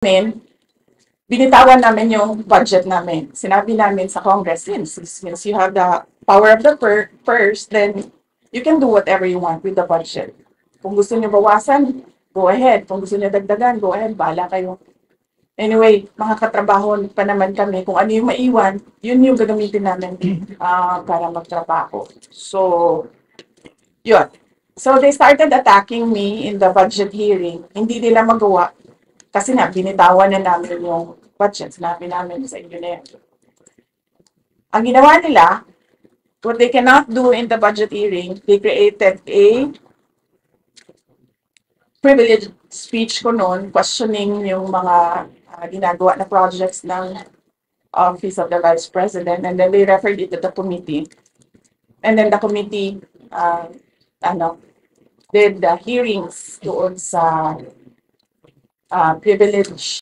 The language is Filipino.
namin, binitawan namin yung budget namin. Sinabi namin sa Congress, since you have the power of the purse, then you can do whatever you want with the budget. Kung gusto niyo bawasan, go ahead. Kung gusto niyo dagdagan, go ahead. Bahala kayo. Anyway, mga katrabaho pa naman kami. Kung ano yung maiwan, yun yung gagamitin namin para magtrabaho. So, yun. So, they started attacking me in the budget hearing. Hindi nila magawa kasi nga, binitawan na namin yung budget. Sinabi namin sa inyo na yun. Ang ginawa nila, what they cannot do in the budget hearing, they created a privileged speech ko noon, questioning yung mga ginagawa na projects ng Office of the Vice President, and then they referred it to the committee. And then the committee, did the hearings doon sa privilege